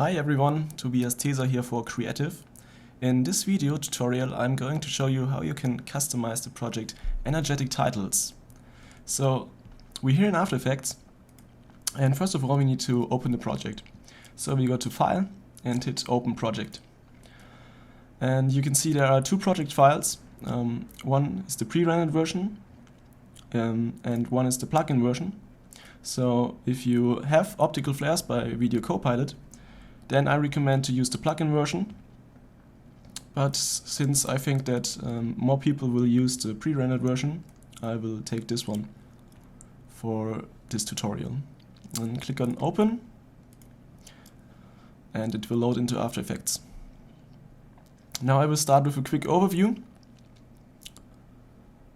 Hi everyone, Tobias Teser here for Creative. In this video tutorial I'm going to show you how you can customize the project Energetic Titles. So we're here in After Effects, and first of all we need to open the project. So we go to File and hit Open Project. And you can see there are two project files. One is the pre-rendered version and one is the plugin version. So if you have optical flares by Video Copilot, then I recommend to use the plugin version. But since I think that more people will use the pre-rendered version, I will take this one for this tutorial. And click on Open, and it will load into After Effects. Now I will start with a quick overview.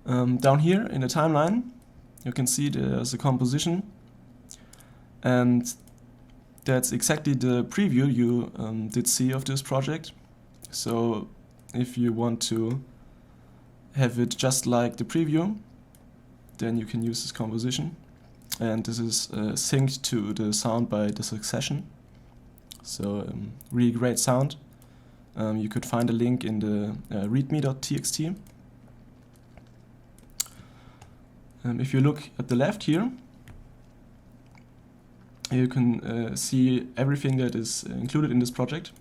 Down here in the timeline, you can see there's a composition, and that's exactly the preview you did see of this project. So if you want to have it just like the preview, then you can use this composition. And this is synced to the sound by the Succession. So really great sound. You could find a link in the readme.txt. If you look at the left here, you can see everything that is included in this project.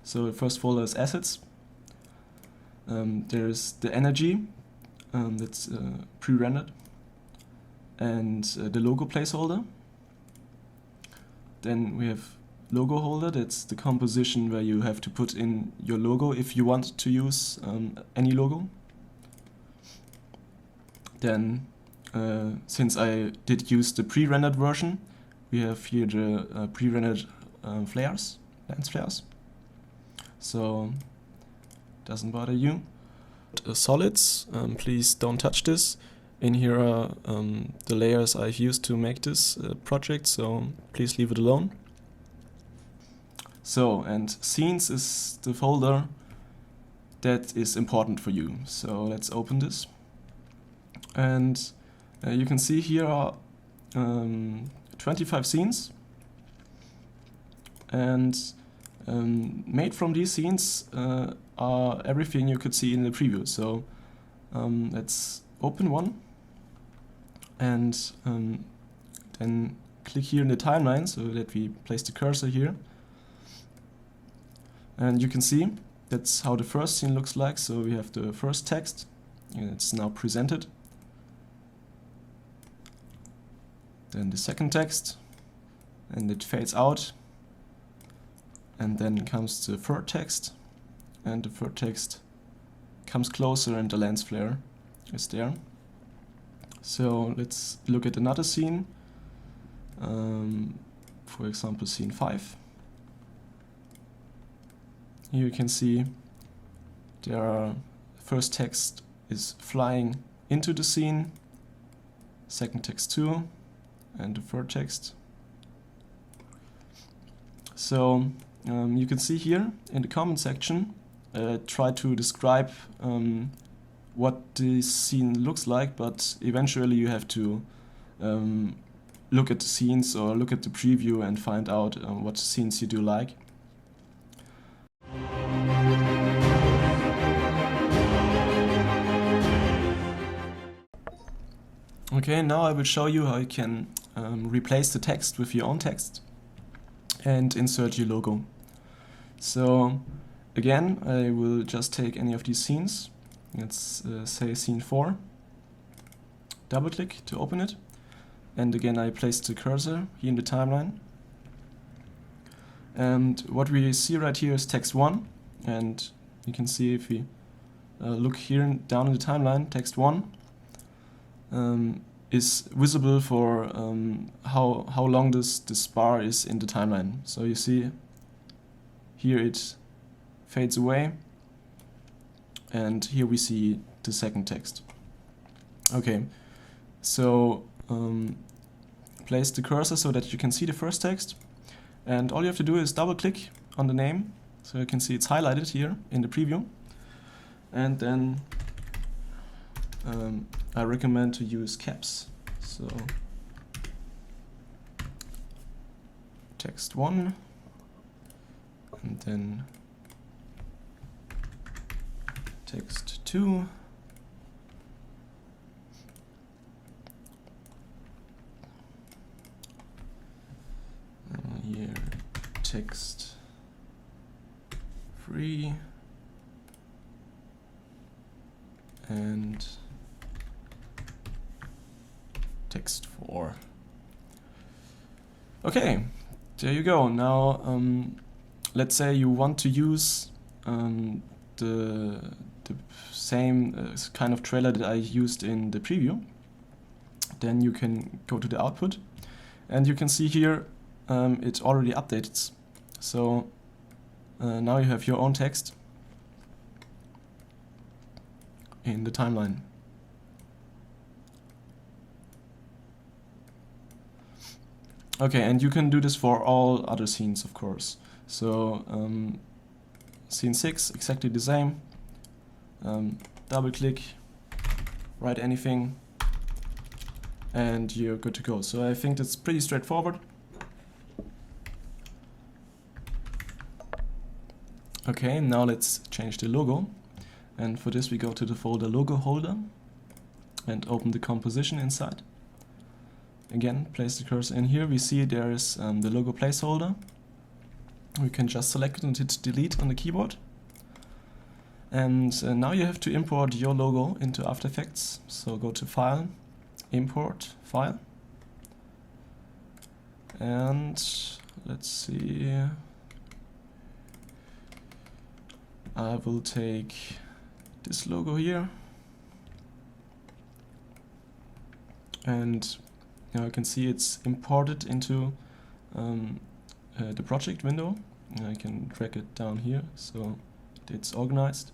So the first folder is Assets. There's the energy that's pre-rendered, and the logo placeholder. Then we have logo holder, that's the composition where you have to put in your logo if you want to use any logo. Then since I did use the pre-rendered version, we have here the pre-rendered flares, lens flares. So doesn't bother you. Solids, please don't touch this. In here are the layers I've used to make this project, so please leave it alone. So, and scenes is the folder that is important for you. So let's open this. And you can see here are 25 scenes, and made from these scenes are everything you could see in the preview. So let's open one, and then click here in the timeline so that we place the cursor here. And you can see that's how the first scene looks like. So we have the first text, and it's now presented. Then the second text, and it fades out. And then comes the third text, and the third text comes closer and the lens flare is there. So let's look at another scene, for example scene 5. Here you can see there are, first text is flying into the scene, second text too, and the third text. So you can see here in the comment section, try to describe what this scene looks like, but eventually you have to look at the scenes or look at the preview and find out what scenes you do like. Okay, now I will show you how you can replace the text with your own text and insert your logo. So again, I will just take any of these scenes. Let's say scene 4. Double click to open it. And again, I place the cursor here in the timeline. And what we see right here is text 1. And you can see if we look here down in the timeline, text 1 is visible for how long this bar is in the timeline. So you see here it fades away, and here we see the second text. Okay, so place the cursor so that you can see the first text, and all you have to do is double click on the name so you can see it's highlighted here in the preview, and then I recommend to use caps. So text 1, then text 2. Here text 3 and text 4. Okay, there you go. Now let's say you want to use the same kind of trailer that I used in the preview. Then you can go to the output and you can see here it's already updated. So now you have your own text in the timeline. Okay, and you can do this for all other scenes, of course. So scene 6, exactly the same. Double click, write anything, and you're good to go. So I think that's pretty straightforward. Okay, now let's change the logo. And for this we go to the folder logo holder and open the composition inside. Again, place the cursor in here. We see there is the logo placeholder. We can just select it and hit delete on the keyboard. And now you have to import your logo into After Effects. So go to File, Import, File. And let's see. I will take this logo here. And now you can see it's imported into the project window. And I can drag it down here so it's organized.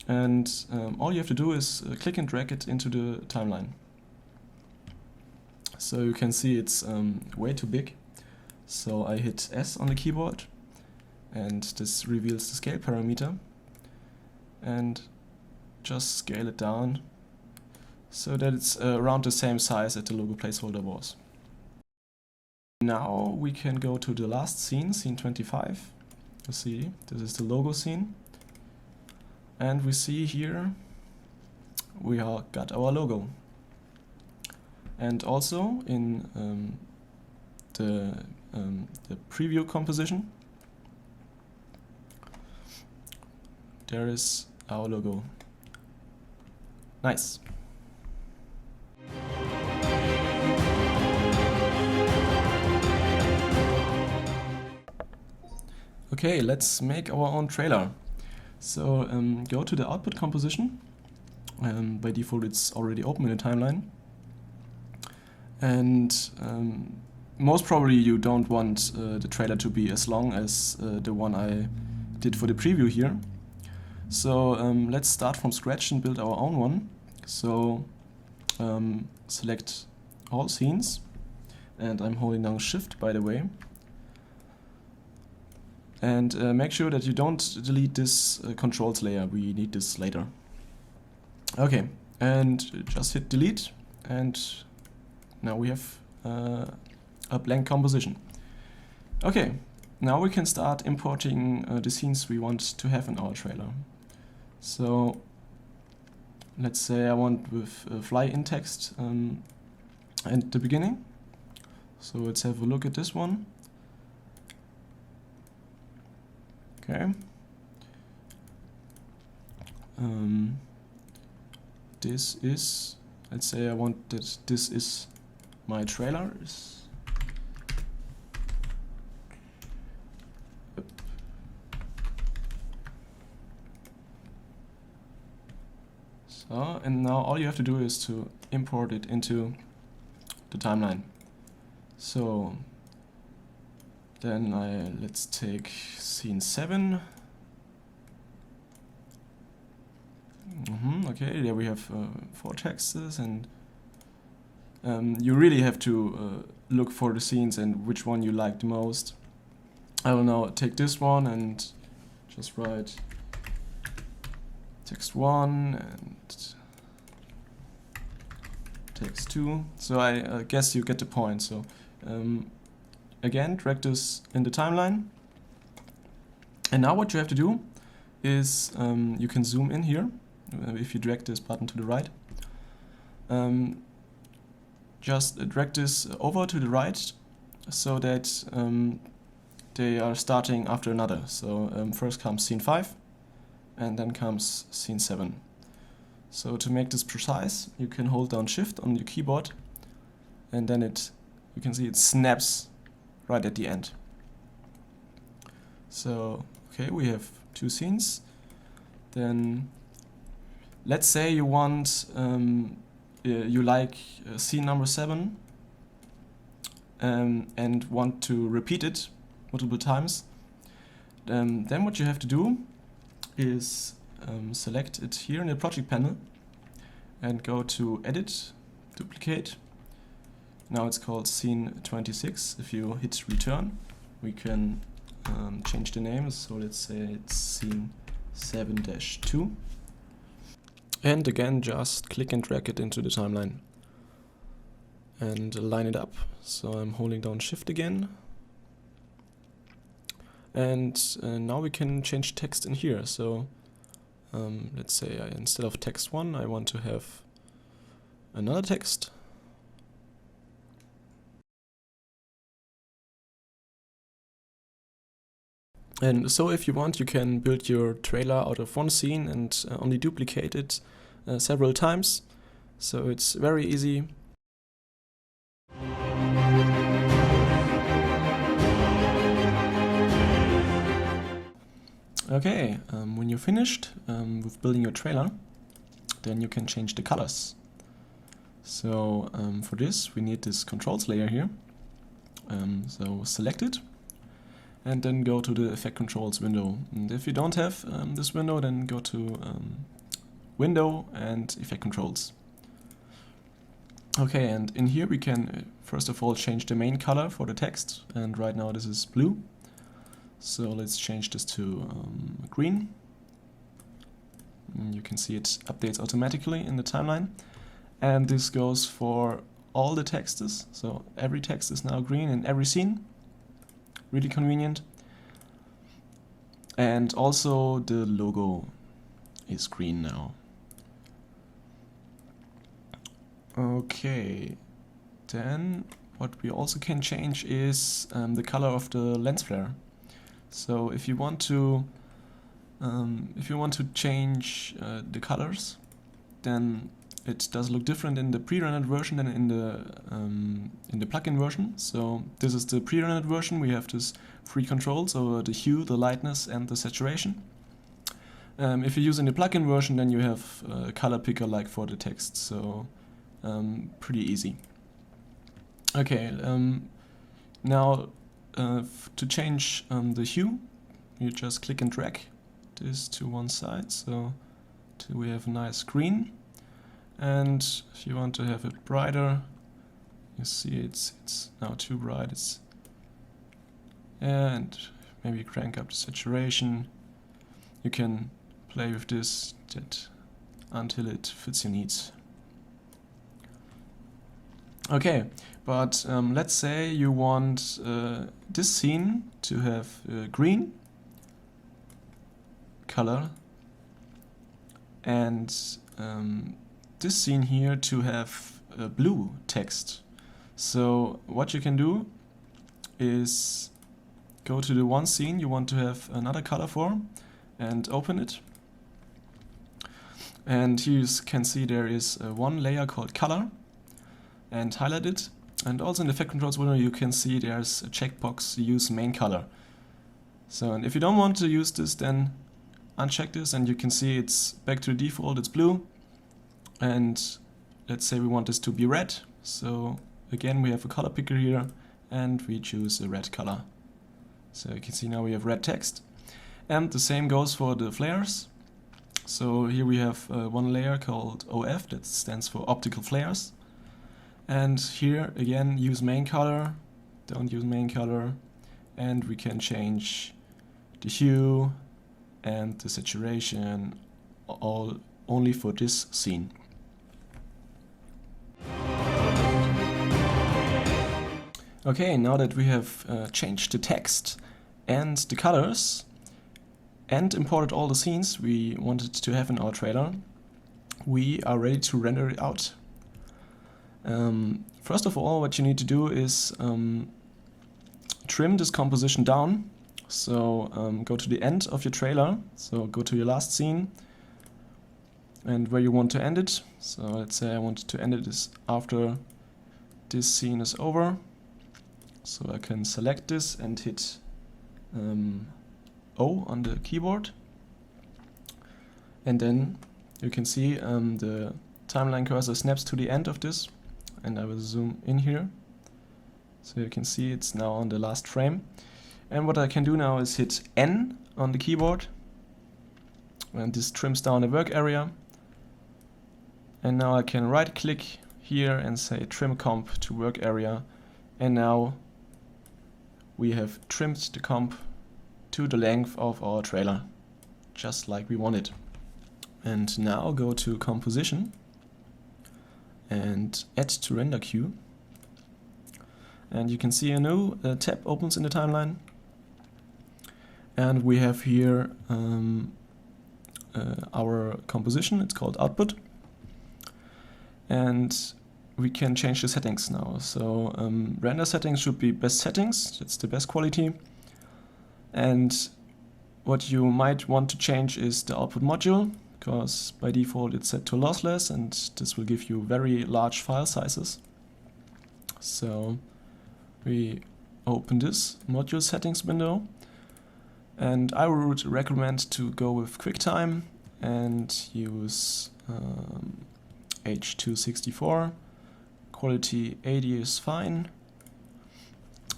And all you have to do is click and drag it into the timeline. So you can see it's way too big. So I hit S on the keyboard and this reveals the scale parameter. And just scale it down so that it's around the same size that the logo placeholder was. Now we can go to the last scene, scene 25. You see, this is the logo scene. And we see here we got our logo. And also in the preview composition, there is our logo. Nice. Okay, let's make our own trailer. So go to the output composition. By default it's already open in the timeline. And most probably you don't want the trailer to be as long as the one I did for the preview here. So let's start from scratch and build our own one. So select all scenes, and I'm holding down Shift, by the way. And make sure that you don't delete this controls layer, we need this later. Okay, and just hit delete, and now we have a blank composition. Okay, now we can start importing the scenes we want to have in our trailer. So let's say I want with fly in text at the beginning. So let's have a look at this one. Okay. This is, let's say I want that this is my trailer. So, and now all you have to do is to import it into the timeline. So then let's take scene 7. Okay, there we have 4 texts, and you really have to look for the scenes and which one you like the most. I will now take this one and just write text 1 and text 2. So I guess you get the point. So again, drag this in the timeline And now what you have to do is you can zoom in here if you drag this button to the right. Just drag this over to the right so that they are starting after another. So first comes scene 5 and then comes scene 7. So to make this precise, you can hold down Shift on your keyboard and then you can see it snaps right at the end. So okay, we have 2 scenes. Then let's say you want you like scene number 7 and want to repeat it multiple times. Then what you have to do is select it here in the project panel and go to Edit, Duplicate. Now it's called scene 26. If you hit return, we can change the name. So let's say it's scene 7-2. And again, just click and drag it into the timeline and line it up. So I'm holding down Shift again. And now we can change text in here. So let's say instead of text 1, I want to have another text. And so if you want, you can build your trailer out of one scene and only duplicate it several times. So it's very easy. Okay, when you're finished with building your trailer, then you can change the colors. So for this, we need this controls layer here. So select it. And then go to the Effect Controls window. And if you don't have this window, then go to Window and Effect Controls. Okay, and in here we can first of all change the main color for the text. And right now this is blue. So let's change this to green. And you can see it updates automatically in the timeline. And this goes for all the texts. So every text is now green in every scene. Really convenient. And also the logo is green now. Okay, then what we also can change is the color of the lens flare. So if you want to change the colors, then it does look different in the pre-rendered version than in the plugin version. So this is the pre-rendered version. We have this free controls over the hue, the lightness, and the saturation. If you're using the plugin version, then you have a color picker like for the text. So pretty easy. Okay, now to change the hue, you just click and drag this to one side. So we have a nice green. And if you want to have it brighter, you see it's now too bright. And maybe crank up the saturation. You can play with this until it fits your needs. Okay, but let's say you want this scene to have green color and this scene here to have blue text. So what you can do is go to the one scene you want to have another color for and open it. And here you can see there is one layer called color, and highlight it. And also in the Effect Controls window you can see there's a checkbox use main color. So and if you don't want to use this, then uncheck this and you can see it's back to the default, it's blue. And let's say we want this to be red. So again we have a color picker here and we choose a red color. So you can see now we have red text. And the same goes for the flares. So here we have one layer called OF, that stands for optical flares. And here again use main color, don't use main color, and we can change the hue and the saturation all only for this scene. Okay, now that we have changed the text and the colors, and imported all the scenes we wanted to have in our trailer, we are ready to render it out. First of all, what you need to do is trim this composition down. So go to the end of your trailer, so go to your last scene and where you want to end it. So let's say I want to end it is after this scene is over. So I can select this and hit O on the keyboard, and then you can see the timeline cursor snaps to the end of this, and I will zoom in here so you can see it's now on the last frame. And what I can do now is hit N on the keyboard, and this trims down the work area. And now I can right click here and say trim comp to work area, and now we have trimmed the comp to the length of our trailer, just like we wanted. And now go to composition and add to render queue, and you can see a new tab opens in the timeline, and we have here our composition. It's called output, and we can change the settings now. So render settings should be best settings, that's the best quality. And what you might want to change is the output module, because by default it's set to lossless, and this will give you very large file sizes. So we open this module settings window, and I would recommend to go with QuickTime and use H264. Quality 80 is fine.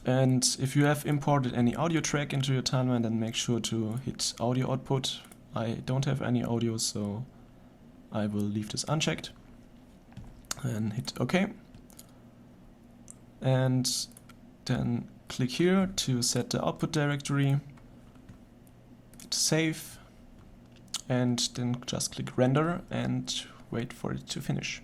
And if you have imported any audio track into your timeline, then make sure to hit audio output. I don't have any audio, so I will leave this unchecked and hit OK. And then click here to set the output directory, hit save, and then just click render and wait for it to finish.